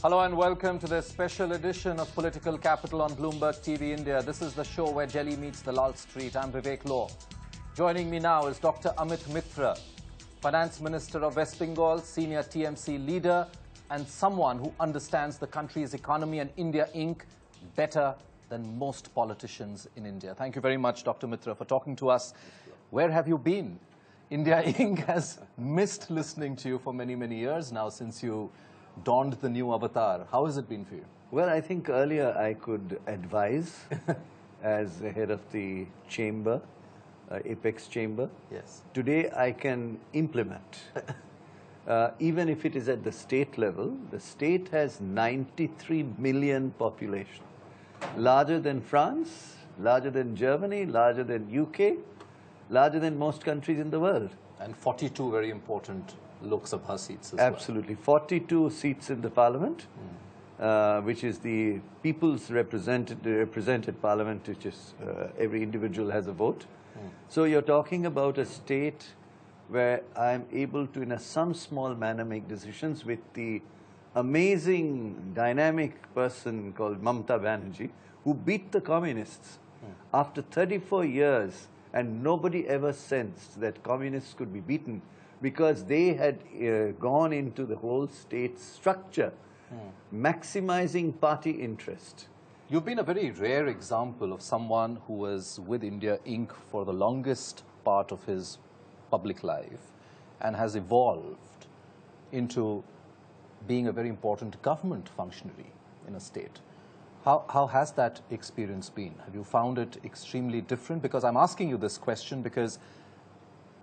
Hello and welcome to this special edition of Political Capital on Bloomberg TV India. This is the show where Delhi meets the Lal Street. I'm Vivek Law. Joining me now is Dr. Amit Mitra, Finance Minister of West Bengal, senior TMC leader, and someone who understands the country's economy and India Inc. better than most politicians in India. Thank you very much, Dr. Mitra, for talking to us. Where have you been? India Inc. has missed listening to you for many, many years now since you donned the new avatar. How has it been for you? Well, I think earlier I could advise as the head of the chamber, Apex chamber. Yes. Today I can implement. Even if it is at the state level, the state has 93 million population. Larger than France, larger than Germany, larger than UK, larger than most countries in the world. And 42 very important Lok Sabha seats as Absolutely. 42 seats in the parliament, which is the people's represented parliament, which is every individual has a vote. So you're talking about a state where I'm able to, in some small manner, make decisions with the amazing, dynamic person called Mamata Banerjee, who beat the communists after 34 years, and nobody ever sensed that communists could be beaten because they had gone into the whole state structure, maximizing party interest. You've been a very rare example of someone who was with India Inc. for the longest part of his public life and has evolved into being a very important government functionary in a state. How has that experience been? Have you found it extremely different? Because I'm asking you this question because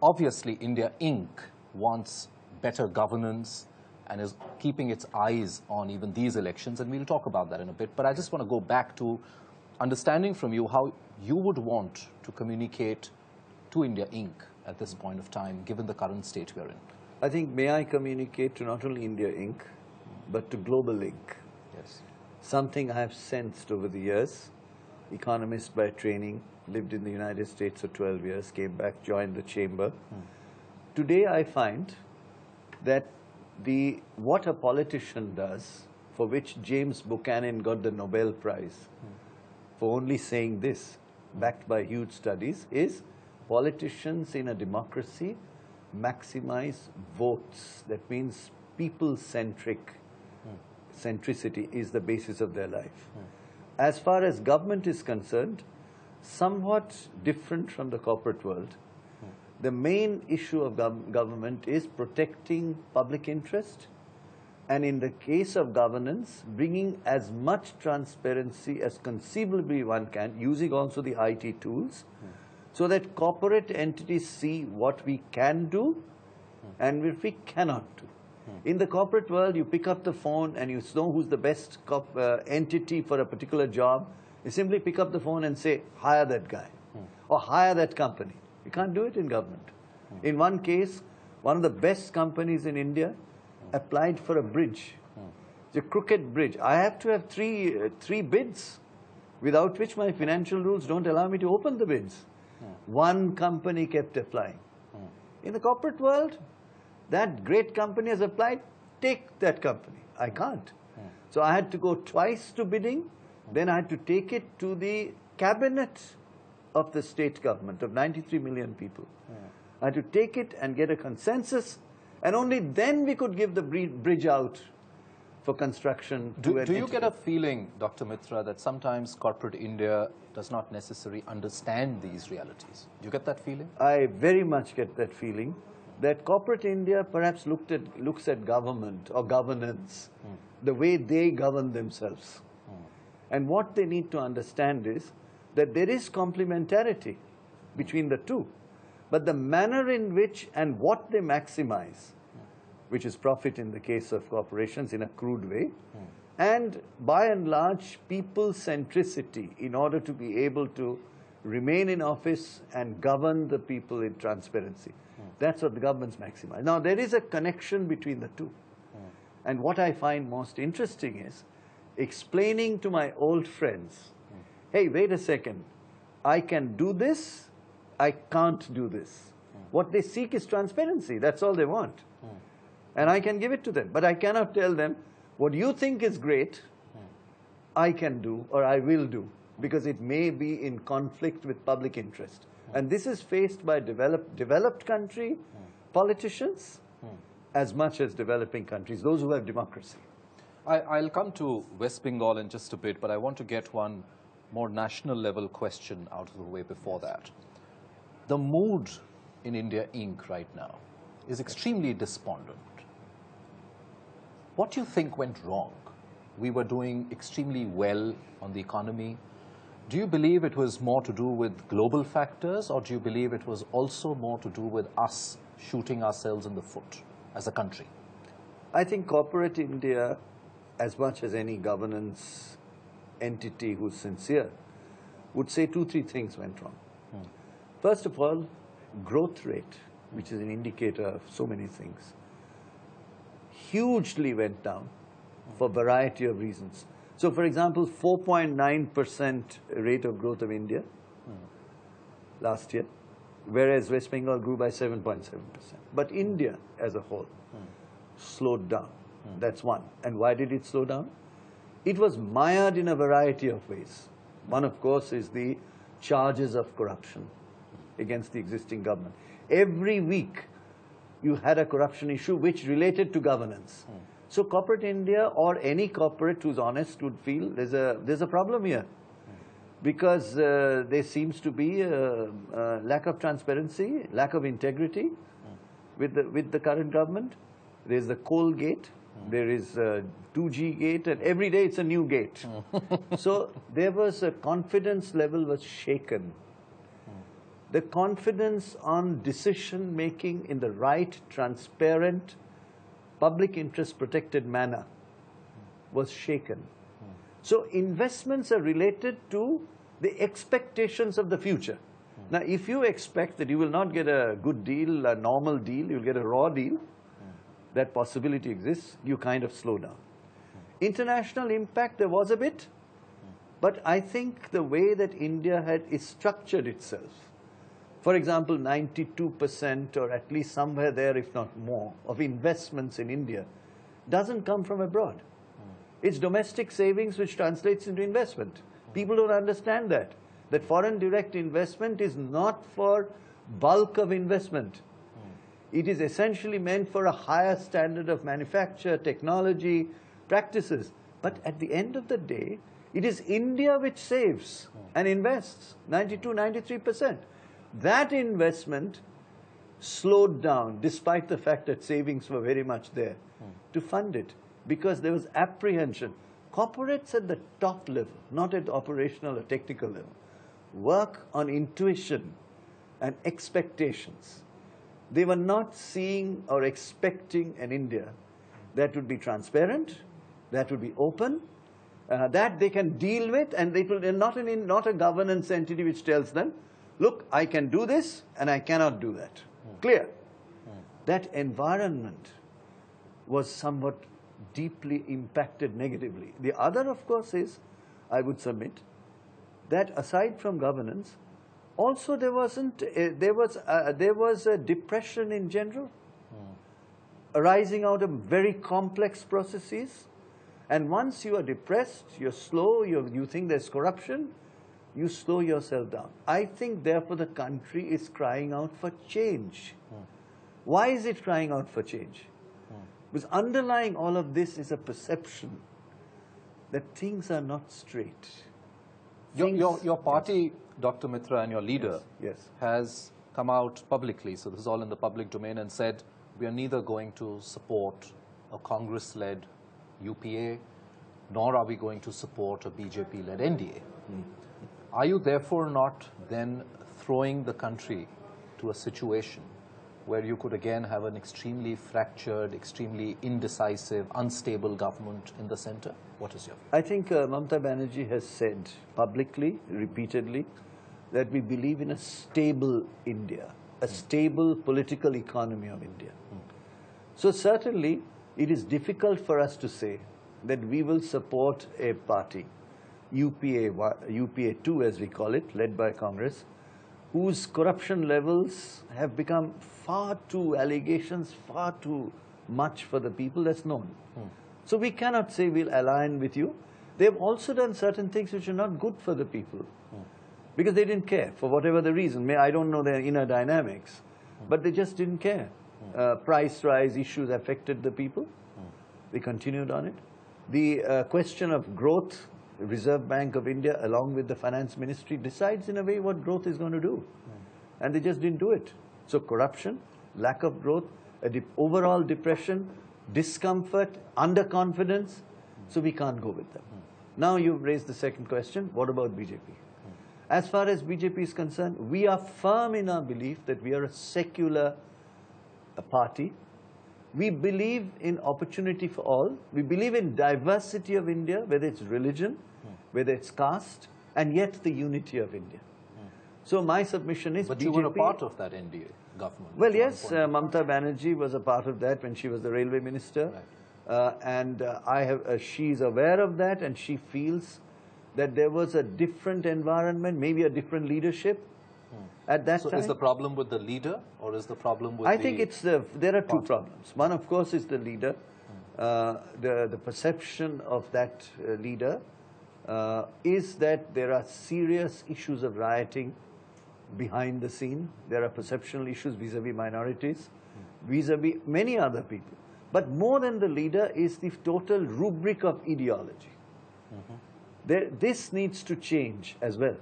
obviously India Inc. wants better governance and is keeping its eyes on even these elections, and we'll talk about that in a bit. But I just want to go back to understanding from you how you would want to communicate to India Inc. at this point of time, given the current state we're in. I think, may I communicate to not only India Inc., but to Global Inc. Yes. Something I have sensed over the years, economist by training, lived in the United States for 12 years, came back, joined the chamber. Today I find that what a politician does, for which James Buchanan got the Nobel Prize, for only saying this, backed by huge studies, is politicians in a democracy maximize votes. That means people-centric. Centricity is the basis of their life. As far as government is concerned, somewhat different from the corporate world. The main issue of government is protecting public interest, and in the case of governance, bringing as much transparency as conceivably one can, using also the IT tools, so that corporate entities see what we can do and what we cannot do. In the corporate world, you pick up the phone and you know who's the best entity for a particular job. You simply pick up the phone and say, hire that guy, or hire that company. You can't do it in government. In one case, one of the best companies in India applied for a bridge. It's a crooked bridge. I have to have three bids, without which my financial rules don't allow me to open the bids. One company kept applying. In the corporate world, that great company has applied, take that company. I can't. So I had to go twice to bidding, then I had to take it to the cabinet of the state government of 93 million people. I had to take it and get a consensus, and only then we could give the bridge out for construction. Do you get a feeling, Dr. Mitra, that sometimes corporate India does not necessarily understand these realities? Do you get that feeling? I very much get that feeling, that corporate India perhaps looks at government or governance the way they govern themselves. And what they need to understand is that there is complementarity between the two. But the manner in which and what they maximize, which is profit in the case of corporations in a crude way, and by and large people centricity in order to be able to remain in office and govern the people in transparency. That's what the governments maximize. Now, there is a connection between the two. And what I find most interesting is explaining to my old friends, hey, wait a second, I can do this, I can't do this. What they seek is transparency. That's all they want. And I can give it to them. But I cannot tell them, What you think is great, I can do or I will do, because it may be in conflict with public interest. And this is faced by developed country politicians as much as developing countries, those who have democracy. I'll come to West Bengal in just a bit, but I want to get one more national level question out of the way before that. The mood in India Inc. right now is extremely despondent. What do you think went wrong? We were doing extremely well on the economy. Do you believe it was more to do with global factors, or do you believe it was also more to do with us shooting ourselves in the foot as a country? I think corporate India, as much as any governance entity who's sincere, would say 2-3 things went wrong. First of all, growth rate, which is an indicator of so many things, hugely went down for a variety of reasons. So, for example, 4.9% rate of growth of India last year, whereas West Bengal grew by 7.7%. But India as a whole slowed down. That's one. And why did it slow down? It was mired in a variety of ways. One, of course, is the charges of corruption against the existing government. Every week you had a corruption issue which related to governance. So corporate India, or any corporate who's honest, would feel there's a problem here, because there seems to be a lack of transparency, lack of integrity with the current government. There's the coal gate, there is a 2G gate, and every day it's a new gate. So there was a confidence level was shaken. The confidence on decision making in the right, transparent, public interest protected manner was shaken. So investments are related to the expectations of the future. Now, if you expect that you will not get a good deal, a normal deal, you'll get a raw deal, that possibility exists, you kind of slow down. International impact, there was a bit, but I think the way that India is structured itself, for example, 92% or at least somewhere there, if not more, of investments in India doesn't come from abroad. It's domestic savings which translates into investment. People don't understand that foreign direct investment is not for bulk of investment. It is essentially meant for a higher standard of manufacture, technology, practices. But at the end of the day, it is India which saves and invests 92, 93%. That investment slowed down, despite the fact that savings were very much there, to fund it, because there was apprehension. Corporates at the top level, not at the operational or technical level, work on intuition and expectations. They were not seeing or expecting an India that would be transparent, that would be open, that they can deal with, and they will not a governance entity which tells them, look, I can do this and I cannot do that. Clear. That environment was somewhat deeply impacted negatively. The other, of course, is, I would submit, that aside from governance, also there was a depression in general, arising out of very complex processes. And once you are depressed, you're slow, you think there's corruption, you slow yourself down. I think, therefore, the country is crying out for change. Why is it crying out for change? Because underlying all of this is a perception that things are not straight. Your party, Dr. Mitra, and your leader has come out publicly, so this is all in the public domain, and said, we are neither going to support a Congress-led UPA, nor are we going to support a BJP-led NDA. Are you therefore not then throwing the country to a situation where you could again have an extremely fractured, extremely indecisive, unstable government in the center? What is your view? I think Mamata Banerjee has said publicly, repeatedly, that we believe in a stable India, a stable political economy of India. So certainly, it is difficult for us to say that we will support a party, UPA2 as we call it, led by Congress, whose corruption levels have become allegations far too much for the people. That's known. So we cannot say we'll align with you. They've also done certain things which are not good for the people because they didn't care for whatever the reason. I don't know their inner dynamics, but they just didn't care. Price rise issues affected the people. They continued on it. The question of growth, the Reserve Bank of India, along with the Finance Ministry, decides in a way what growth is going to do. And they just didn't do it. So corruption, lack of growth, overall depression, discomfort, underconfidence. So we can't go with them. Now you've raised the second question, what about BJP? As far as BJP is concerned, we are firm in our belief that we are a secular party. We believe in opportunity for all. We believe in diversity of India, whether it's religion, whether it's caste, and yet the unity of India. So my submission is But BJP, you were a part of that NDA government. well, yes, Mamata Banerjee was a part of that when she was the railway minister. Right. She's aware of that, and she feels that there was a different environment, maybe a different leadership at that time. So is the problem with the leader, or is the problem with I think it's there are two problems. One, of course, is the leader. The perception of that leader is that there are serious issues of rioting behind the scene. There are perceptual issues vis-a-vis minorities, vis-a-vis many other people. But more than the leader is the total rubric of ideology. This needs to change as well.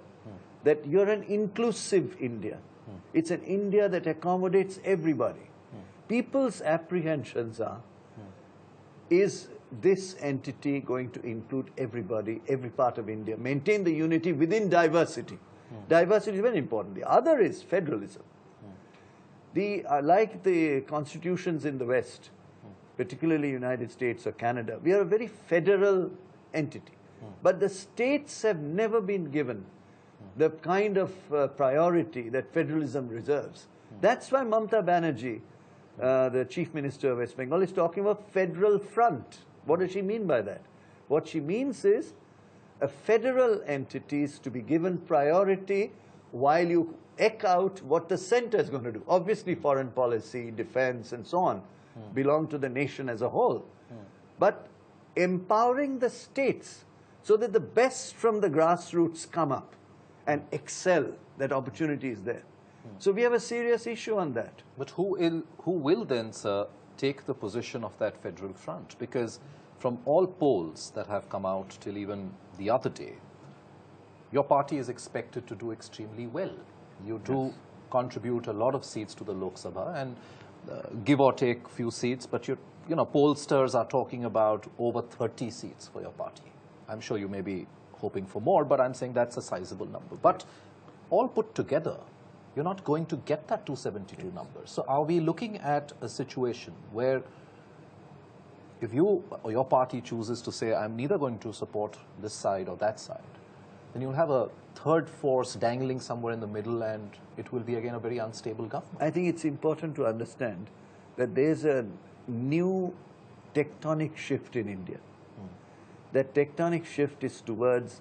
That you're an inclusive India. It's an India that accommodates everybody. People's apprehensions are, is this entity going to include everybody, every part of India, maintain the unity within diversity? Diversity is very important. The other is federalism. Like the constitutions in the West, particularly United States or Canada, we are a very federal entity. But the states have never been given the kind of priority that federalism reserves. That's why Mamata Banerjee, the Chief Minister of West Bengal, is talking about federal front. What does she mean by that? What she means is a federal entity is to be given priority while you echo out what the center is going to do. Obviously, foreign policy, defense, and so on belong to the nation as a whole. But empowering the states so that the best from the grassroots come up and excel, that opportunity is there. So we have a serious issue on that. But who will then, sir, take the position of that federal front? Because from all polls that have come out till even the other day, your party is expected to do extremely well. You do contribute a lot of seats to the Lok Sabha, and give or take few seats, but you know, pollsters are talking about over 30 seats for your party. I'm sure you may be hoping for more, but I'm saying that's a sizable number. But all put together, you're not going to get that 272 number. So are we looking at a situation where if you or your party chooses to say, I'm neither going to support this side or that side, then you'll have a third force dangling somewhere in the middle, and it will be again a very unstable government? I think it's important to understand that there's a new tectonic shift in India. That tectonic shift is towards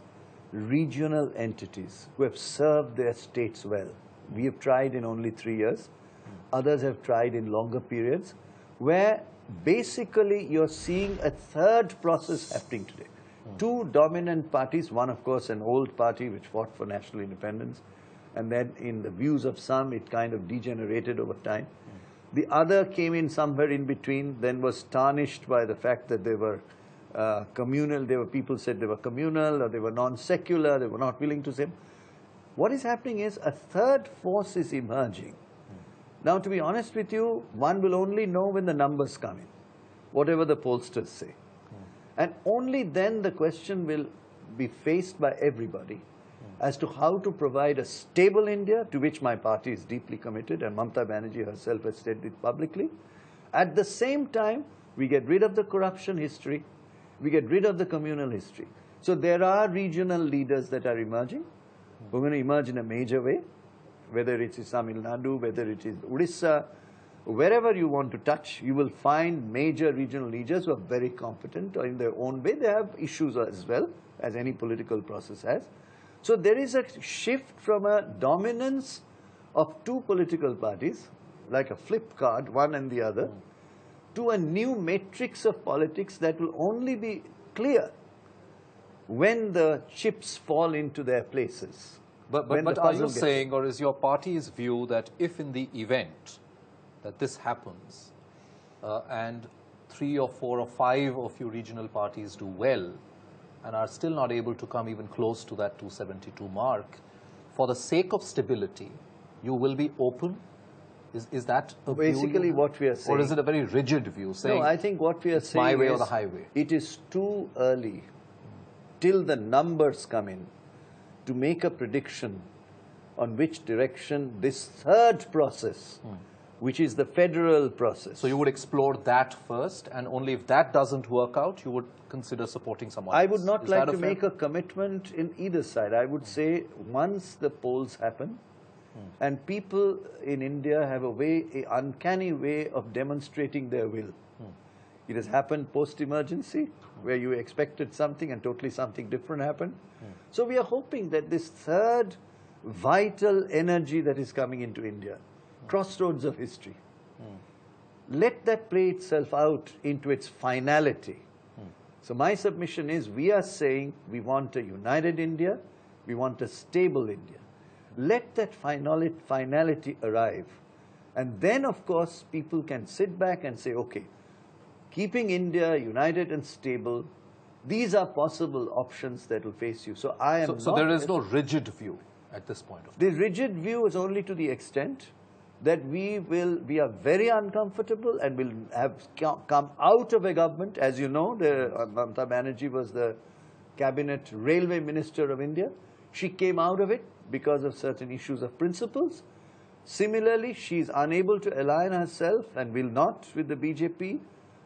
regional entities who have served their states well. We have tried in only 3 years. Others have tried in longer periods, where basically you're seeing a third process happening today. Two dominant parties, one of course an old party which fought for national independence, and then in the views of some it kind of degenerated over time. The other came in somewhere in between, then was tarnished by the fact that they were communal. People said they were communal, or they were non-secular, they were not willing to say. What is happening is a third force is emerging. Now, to be honest with you, one will only know when the numbers come in, whatever the pollsters say. And only then the question will be faced by everybody as to how to provide a stable India, to which my party is deeply committed, and Mamata Banerjee herself has said it publicly. At the same time, we get rid of the corruption history, we get rid of the communal history. So there are regional leaders that are emerging. We're going to emerge in a major way, whether it is Tamil Nadu, whether it is Odisha, wherever you want to touch, you will find major regional leaders who are very competent in their own way. They have issues as well, as any political process has. So there is a shift from a dominance of two political parties, like a flip card, one and the other, to a new matrix of politics that will only be clear when the chips fall into their places. But are you saying, or is your party's view that if in the event that this happens and 3 or 4 or 5 of your regional parties do well and are still not able to come even close to that 272 mark, for the sake of stability, you will be open? Is that a basically view? What we are saying? Or is it a very rigid view, saying, no, I think what we are saying my way is or the highway? It is too early till the numbers come in to make a prediction on which direction this third process, which is the federal process. So you would explore that first, and only if that doesn't work out, you would consider supporting someone else. I would not like to make a commitment in either side. I would say once the polls happen, and people in India have an uncanny way of demonstrating their will. It has happened post-emergency, where you expected something and totally something different happened. So we are hoping that this third vital energy that is coming into India, crossroads of history, let that play itself out into its finality. So my submission is, we are saying we want a united India, we want a stable India. Let that finality arrive. And then, of course, people can sit back and say, okay, keeping India united and stable, these are possible options that will face you. So I am So there is no rigid view at this point of time? The rigid view is only to the extent that we are very uncomfortable and will have come out of a government. As you know, Mamata Banerjee was the cabinet railway minister of India. She came out of it because of certain issues of principles. Similarly, she is unable to align herself and will not with the BJP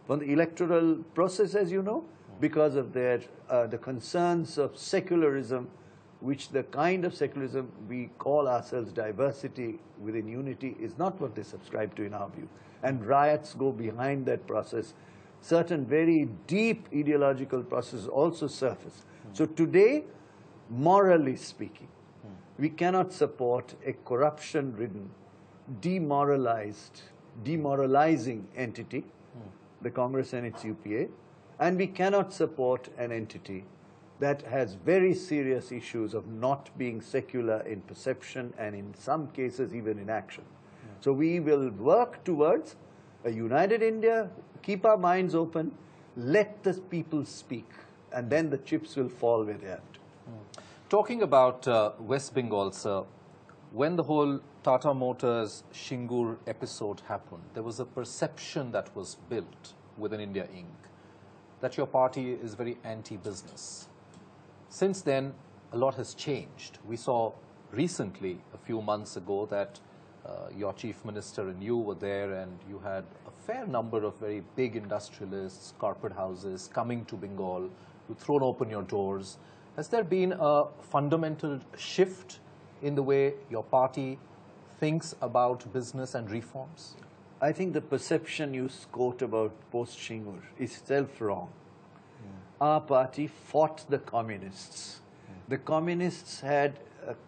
from the electoral process, as you know, because of their the concerns of secularism, which the kind of secularism we call ourselves diversity within unity is not what they subscribe to in our view. And riots go behind that process. Certain very deep ideological processes also surface. So today, morally speaking, we cannot support a corruption-ridden, demoralizing entity, the Congress and its UPA, and we cannot support an entity that has very serious issues of not being secular in perception and in some cases even in action. So we will work towards a united India, keep our minds open, let the people speak, and then the chips will fall where they have to. Talking about West Bengal, sir, when the whole Tata Motors Shingur episode happened, there was a perception that was built within India Inc. that your party is very anti-business. Since then, a lot has changed. We saw recently, a few months ago, that your chief minister and you were there, and you had a fair number of very big industrialists, corporate houses coming to Bengal. You've thrown open your doors. Has there been a fundamental shift in the way your party thinks about business and reforms? I think the perception you quote about post-Shingur is self-wrong. Our party fought the communists. The communists had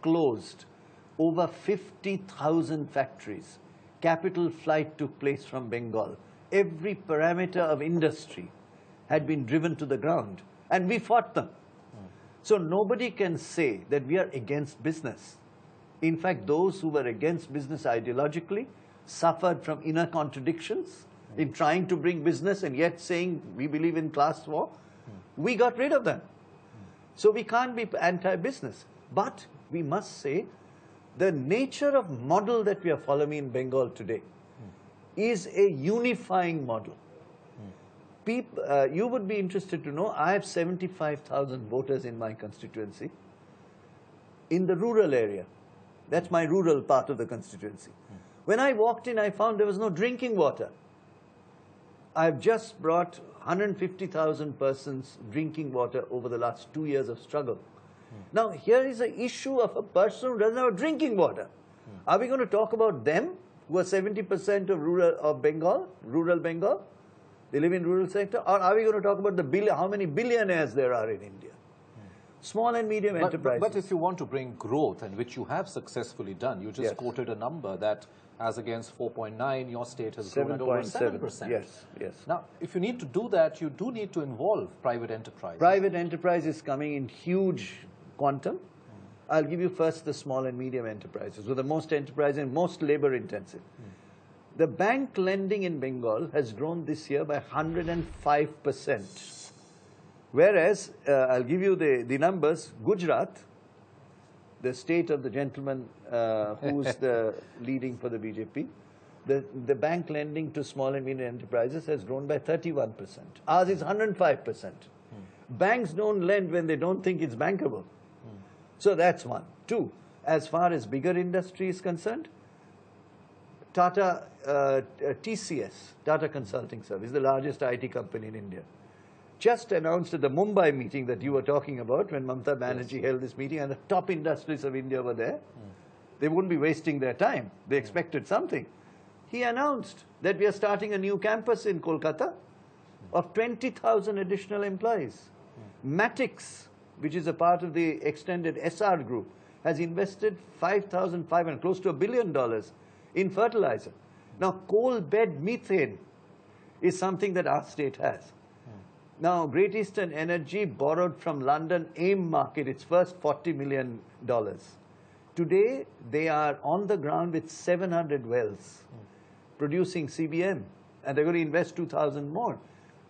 closed over 50,000 factories. Capital flight took place from Bengal. Every parameter of industry had been driven to the ground, and we fought them. So nobody can say that we are against business. In fact, those who were against business ideologically suffered from inner contradictions in trying to bring business and yet saying we believe in class war. We got rid of them. So we can't be anti-business. But we must say the nature of model that we are following in Bengal today is a unifying model. You would be interested to know, I have 75,000 voters in my constituency in the rural area. That's my rural part of the constituency. When I walked in, I found there was no drinking water. I've just brought 150,000 persons drinking water over the last 2 years of struggle. Now, here is an issue of a person who doesn't have drinking water. Are we going to talk about them, who are 70% of rural Bengal? They live in rural sector. Or are we going to talk about how many billionaires there are in India? Small and medium enterprises. But if you want to bring growth, and which you have successfully done, you just quoted a number that as against 4.9, your state has grown at over 7%. Yes, yes. Now, if you need to do that, you do need to involve private enterprise. Private enterprise is coming in huge quantum. I'll give you first the small and medium enterprises, so the most enterprise and most labor intensive. The bank lending in Bengal has grown this year by 105%. Whereas, I'll give you the numbers, Gujarat, the state of the gentleman who's the leading for the BJP, the bank lending to small and medium enterprises has grown by 31%. Ours is 105%. Banks don't lend when they don't think it's bankable. So that's one. Two, as far as bigger industry is concerned, Tata, TCS, Tata Consulting Service, the largest IT company in India, just announced at the Mumbai meeting that you were talking about, when Mamata Banerjee held this meeting and the top industries of India were there. They wouldn't be wasting their time. They expected something. He announced that we are starting a new campus in Kolkata of 20,000 additional employees. Matix, which is a part of the extended SR group, has invested 5,500, close to $1 billion in fertilizer. Now, coal bed methane is something that our state has. Now, Great Eastern Energy borrowed from London AIM market its first $40 million. Today, they are on the ground with 700 wells producing CBM, and they're going to invest 2,000 more.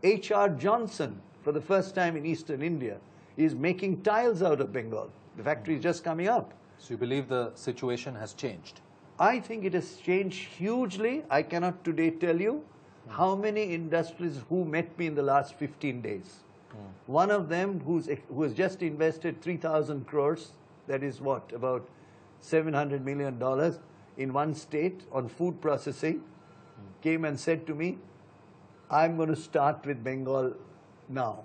H.R. Johnson, for the first time in Eastern India, is making tiles out of Bengal. The factory is just coming up. So you believe the situation has changed? I think it has changed hugely. I cannot today tell you how many industries who met me in the last 15 days. One of them who has just invested 3,000 crores, that is what, about $700 million in one state on food processing, came and said to me, I'm going to start with Bengal now.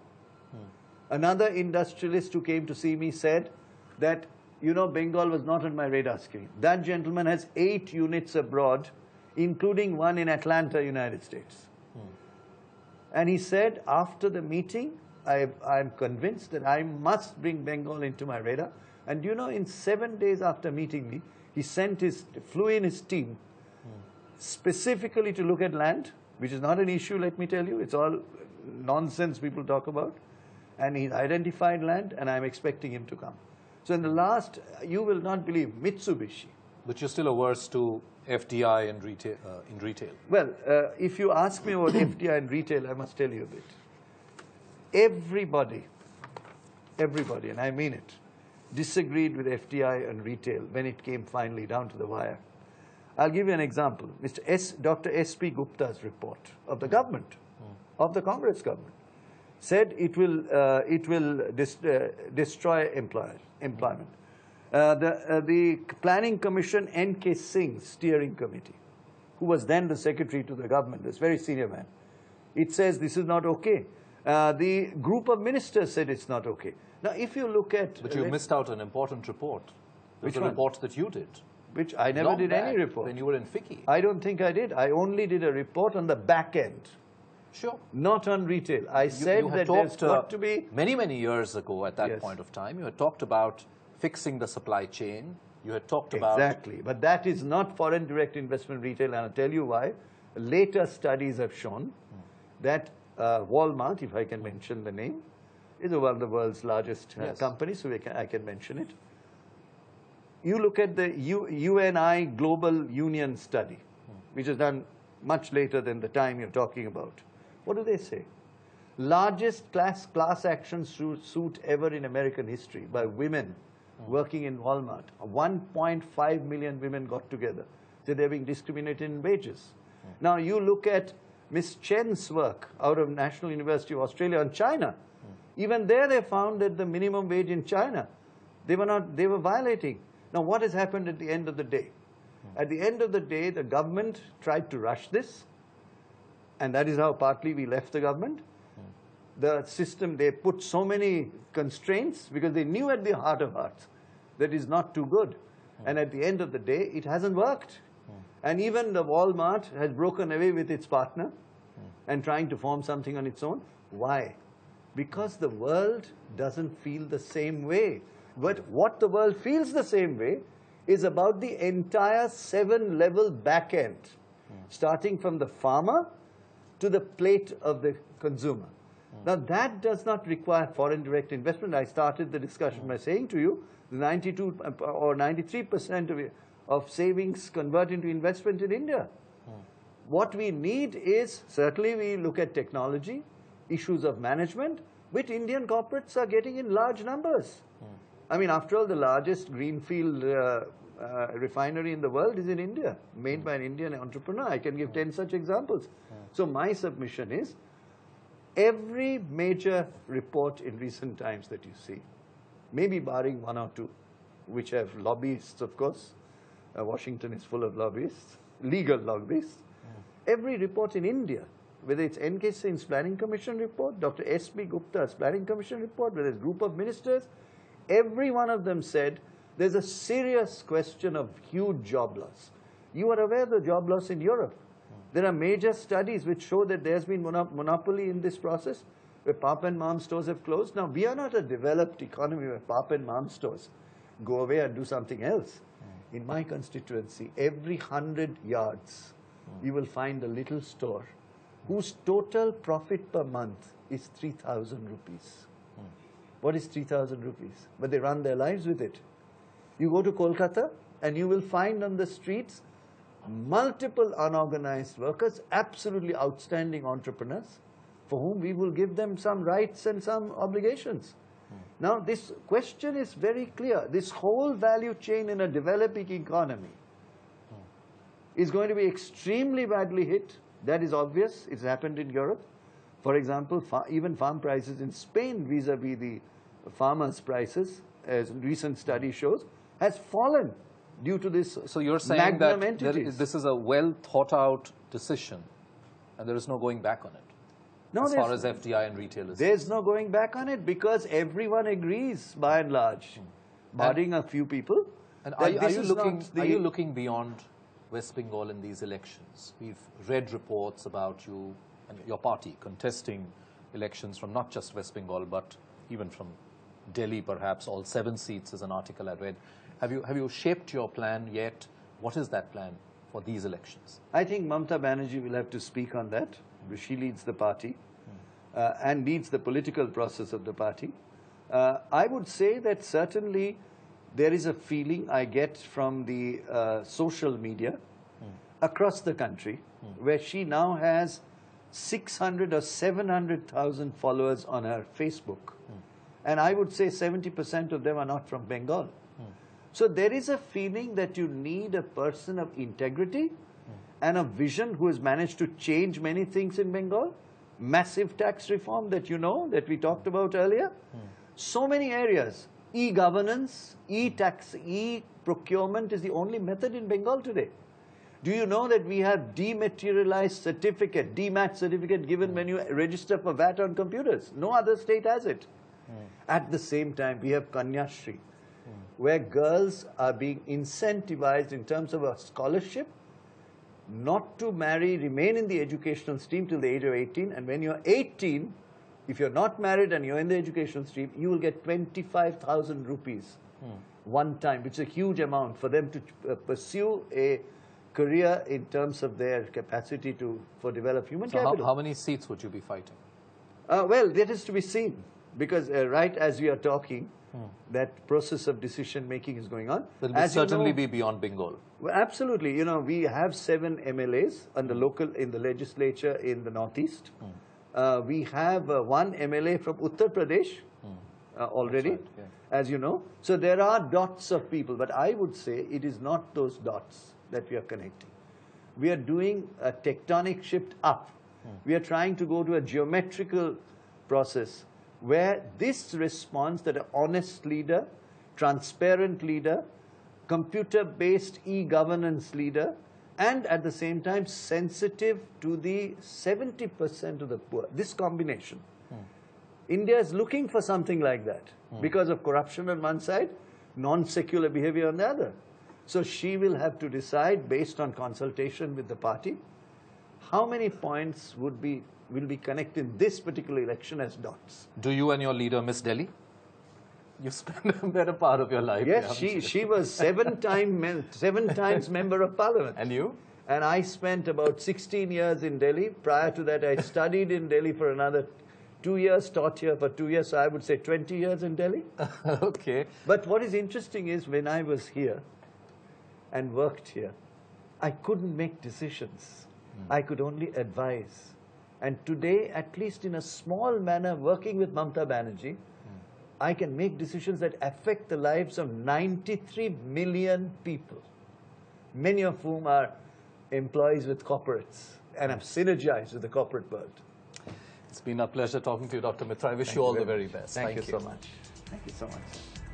Another industrialist who came to see me said that, you know, Bengal was not on my radar screen. That gentleman has 8 units abroad, including one in Atlanta, United States. And he said, after the meeting, I'm convinced that I must bring Bengal into my radar. And you know, in 7 days after meeting me, he flew in his team specifically to look at land, which is not an issue, let me tell you. It's all nonsense people talk about. And he identified land, and I'm expecting him to come. So in the last, you will not believe, Mitsubishi. But you're still averse to FDI and retail, in retail? Well, if you ask me about FDI and retail, I must tell you a bit. Everybody, and I mean it, disagreed with FDI and retail when it came finally down to the wire. I'll give you an example. Dr. S.P. Gupta's report of the government, of the Congress government, said it will destroy employment. The Planning Commission, N.K. Singh's steering committee, who was then the secretary to the government, this very senior man, it says this is not okay. The group of ministers said it's not okay. Now, if you look at... But you missed out an important report. Which report that you did. Which I never did any report. When you were in FICCI. I don't think I did. I only did a report on the back end. Sure. Not on retail. I said that there's got to be... Many years ago at that point of time, you had talked about fixing the supply chain. You had talked about... Exactly. But that is not foreign direct investment retail, and I'll tell you why. Later studies have shown that Walmart, if I can mention the name, is one of the world's largest companies, so I can mention it. You look at the UNI Global Union study, which is done much later than the time you're talking about. What do they say? Largest class action suit ever in American history by women working in Walmart. 1.5 million women got together. So they're being discriminated in wages. Now you look at Ms. Chen's work out of National University of Australia on China. Even there they found that the minimum wage in China, they were violating. Now what has happened at the end of the day? At the end of the day, the government tried to rush this, and that is how partly we left the government. The system, they put so many constraints because they knew at the heart of hearts that is not too good. And at the end of the day, it hasn't worked. And even the Walmart has broken away with its partner and trying to form something on its own. Why? Because the world doesn't feel the same way. But what the world feels the same way is about the entire 7-level back end, starting from the farmer to the plate of the consumer. Now, that does not require foreign direct investment. I started the discussion by saying to you, the 92 or 93% of savings convert into investment in India. What we need is, certainly we look at technology, issues of management, which Indian corporates are getting in large numbers. I mean, after all, the largest greenfield refinery in the world is in India, made by an Indian entrepreneur. I can give 10 such examples. So my submission is, every major report in recent times that you see, maybe barring one or two, which have lobbyists, of course. Washington is full of lobbyists, legal lobbyists. Every report in India, whether it's N.K. Singh's Planning Commission report, Dr. S.B. Gupta's Planning Commission report, whether it's a group of ministers, every one of them said there's a serious question of huge job loss. You are aware of the job loss in Europe. There are major studies which show that there's been monopoly in this process, where pap and mom stores have closed. Now, we are not a developed economy where pap and mom stores go away and do something else. In my constituency, every 100 yards, you will find a little store whose total profit per month is 3,000 rupees. What is 3,000 rupees? But they run their lives with it. You go to Kolkata and you will find on the streets multiple unorganized workers, absolutely outstanding entrepreneurs, for whom we will give them some rights and some obligations. Now, this question is very clear. This whole value chain in a developing economy is going to be extremely badly hit. That is obvious. It's happened in Europe. For example, even farm prices in Spain vis-a-vis the farmers' prices, as recent study shows, has fallen due to this. So you're saying that this is a well thought out decision and there is no going back on it? No, as far as FDI and retail is there's no going back on it, because everyone agrees by and large, barring a few people. And are you looking beyond West Bengal in these elections? We've read reports about you and your party contesting elections from not just West Bengal, but even from Delhi, perhaps. All 7 seats is an article I read. Have you shaped your plan yet? What is that plan for these elections? I think Mamata Banerjee will have to speak on that. She leads the party and leads the political process of the party. I would say that certainly there is a feeling I get from the social media across the country, where she now has 600 or 700,000 followers on her Facebook. And I would say 70% of them are not from Bengal. So there is a feeling that you need a person of integrity and a vision who has managed to change many things in Bengal. Massive tax reform that you know, that we talked about earlier. So many areas. E-governance, e-tax, e-procurement is the only method in Bengal today. Do you know that we have dematerialized certificate, DMAT certificate given when you register for VAT on computers? No other state has it. At the same time, we have Kanyashri, where girls are being incentivized in terms of a scholarship not to marry, remain in the educational stream till the age of 18. And when you're 18, if you're not married and you're in the educational stream, you will get 25,000 rupees one time, which is a huge amount for them to pursue a career in terms of their capacity for develop human capital. How many seats would you be fighting? Well, that is to be seen, because right as we are talking, that process of decision making is going on. It will certainly be beyond Bengal. Well, absolutely. You know, we have 7 MLAs on the local, in the legislature in the northeast. We have 1 MLA from Uttar Pradesh already, right, yeah, as you know. So there are dots of people, but I would say it is not those dots that we are connecting. We are doing a tectonic shift up. We are trying to go to a geometrical process where this response that an honest leader, transparent leader, computer-based e-governance leader, and at the same time sensitive to the 70% of the poor, this combination. India is looking for something like that because of corruption on one side, non-secular behavior on the other. So she will have to decide, based on consultation with the party, how many points will be connected in this particular election as dots? Do you and your leader miss Delhi? You spent a better part of your life. Yes, she was seven times member of parliament. And you? And I spent about 16 years in Delhi. Prior to that, I studied in Delhi for another 2 years, taught here for 2 years, so I would say 20 years in Delhi. Okay. But what is interesting is when I was here and worked here, I couldn't make decisions. I could only advise. And today, at least in a small manner, working with Mamata Banerjee, I can make decisions that affect the lives of 93 million people, many of whom are employees with corporates and have synergized with the corporate world. It's been a pleasure talking to you, Dr. Mitra. I wish you all the very best. Thank you so much. Thank you so much.